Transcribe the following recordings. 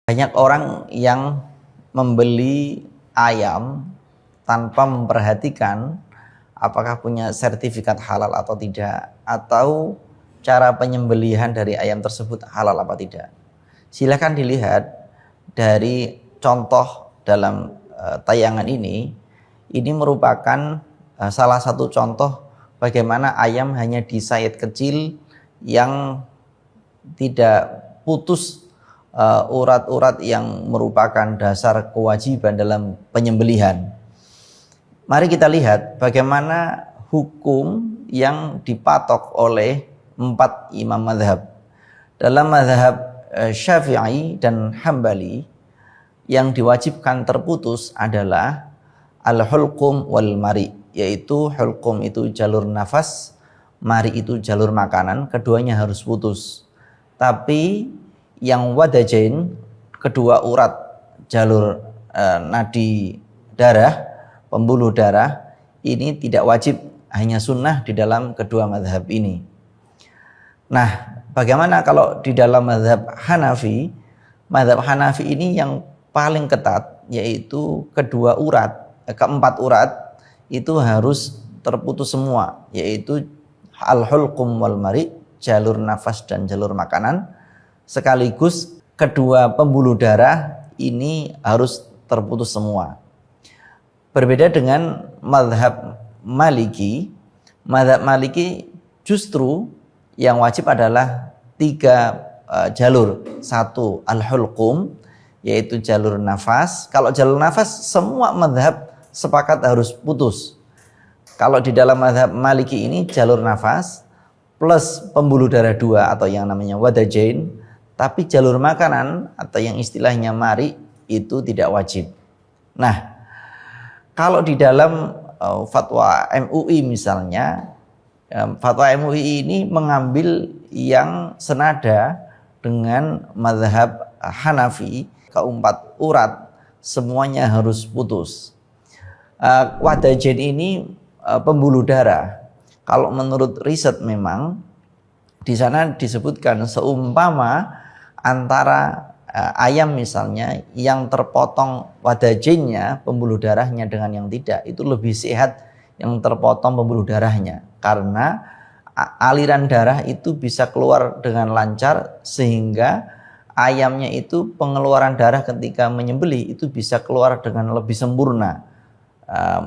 Banyak orang yang membeli ayam tanpa memperhatikan apakah punya sertifikat halal atau tidak, atau cara penyembelihan dari ayam tersebut halal apa tidak. Silakan dilihat dari contoh dalam tayangan ini. Ini merupakan salah satu contoh bagaimana ayam hanya disayat kecil yang tidak putus urat-urat yang merupakan dasar kewajiban dalam penyembelihan. Mari kita lihat bagaimana hukum yang dipatok oleh 4 imam mazhab. Dalam mazhab Syafi'i dan Hambali, yang diwajibkan terputus adalah al-hulqum wal mari, yaitu hulqum itu jalur nafas, mari itu jalur makanan, keduanya harus putus. Tapi yang wadajain, kedua urat jalur nadi darah, pembuluh darah, ini tidak wajib, hanya sunnah di dalam kedua mazhab ini. Nah, bagaimana kalau di dalam mazhab Hanafi? Mazhab Hanafi ini yang paling ketat, yaitu kedua urat, keempat urat itu harus terputus semua, yaitu al-hulqum wal mari, jalur nafas dan jalur makanan, sekaligus kedua pembuluh darah ini harus terputus semua. Berbeda dengan mazhab Maliki. Mazhab Maliki justru yang wajib adalah 3 jalur. 1 al-hulqum, yaitu jalur nafas. Kalau jalur nafas semua mazhab sepakat harus putus. Kalau di dalam mazhab Maliki ini jalur nafas plus pembuluh darah 2 atau yang namanya wadajain, tapi jalur makanan atau yang istilahnya mari itu tidak wajib. Nah, kalau di dalam fatwa MUI misalnya, fatwa MUI ini mengambil yang senada dengan mazhab Hanafi, keempat urat semuanya harus putus. Wadajain ini pembuluh darah. Kalau menurut riset memang di sana disebutkan seumpama antara ayam misalnya yang terpotong wadajainnya, pembuluh darahnya, dengan yang tidak, itu lebih sehat yang terpotong pembuluh darahnya, karena aliran darah itu bisa keluar dengan lancar sehingga ayamnya itu pengeluaran darah ketika menyembelih itu bisa keluar dengan lebih sempurna.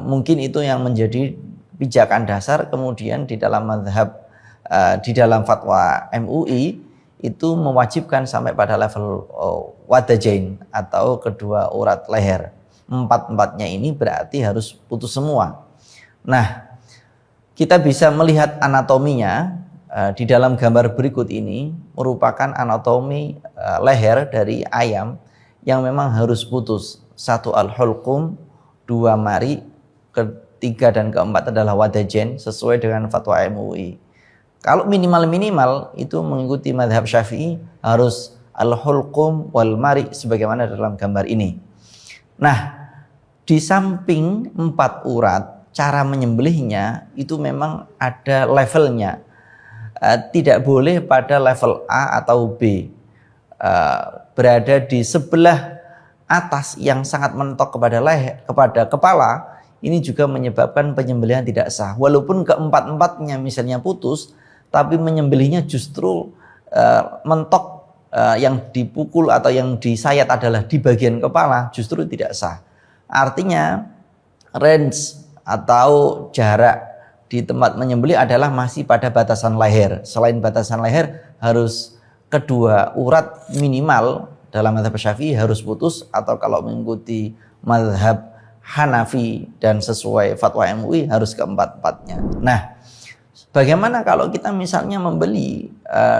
Mungkin itu yang menjadi pijakan dasar kemudian di dalam mazhab, di dalam fatwa MUI itu mewajibkan sampai pada level wadajain atau kedua urat leher. 4-4-nya ini berarti harus putus semua. Nah, kita bisa melihat anatominya di dalam gambar berikut ini, merupakan anatomi leher dari ayam yang memang harus putus. 1 al-hulqum, 2 mari, ketiga dan keempat adalah wadajain sesuai dengan fatwa MUI. Kalau minimal itu mengikuti mazhab Syafi'i harus al-hulqum wal mari sebagaimana dalam gambar ini. Nah, di samping 4 urat, cara menyembelihnya itu memang ada levelnya. Tidak boleh pada level A atau B. Berada di sebelah atas yang sangat mentok kepada leher, kepada kepala, ini juga menyebabkan penyembelihan tidak sah. Walaupun keempat-empatnya misalnya putus, tapi menyembelihnya justru mentok, yang dipukul atau yang disayat adalah di bagian kepala, justru tidak sah. Artinya range atau jarak di tempat menyembelih adalah masih pada batasan leher. Selain batasan leher, harus kedua urat minimal dalam mazhab Syafi'i harus putus, atau kalau mengikuti mazhab Hanafi dan sesuai fatwa MUI harus keempat-empatnya. Nah, bagaimana kalau kita misalnya membeli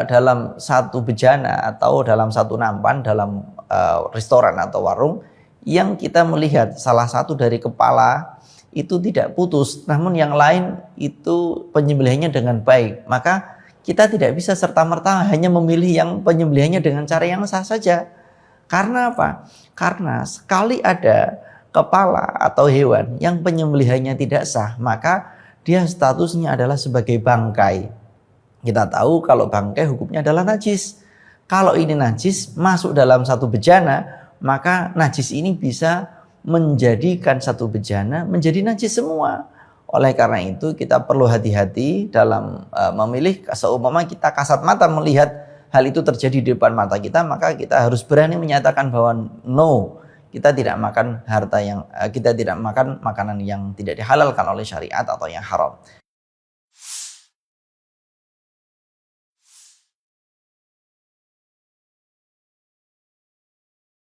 dalam satu bejana atau dalam satu nampan dalam restoran atau warung, yang kita melihat salah satu dari kepala itu tidak putus, namun yang lain itu penyembelihannya dengan baik, maka kita tidak bisa serta-merta hanya memilih yang penyembelihannya dengan cara yang sah saja. Karena apa? Karena sekali ada kepala atau hewan yang penyembelihannya tidak sah, maka dia statusnya adalah sebagai bangkai. Kita tahu kalau bangkai hukumnya adalah najis. Kalau ini najis masuk dalam satu bejana, maka najis ini bisa menjadikan satu bejana menjadi najis semua. Oleh karena itu kita perlu hati-hati dalam memilih. Seumpama kita kasat mata melihat hal itu terjadi di depan mata kita, maka kita harus berani menyatakan bahwa no, kita tidak makan kita tidak makan makanan yang tidak dihalalkan oleh syariat atau yang haram.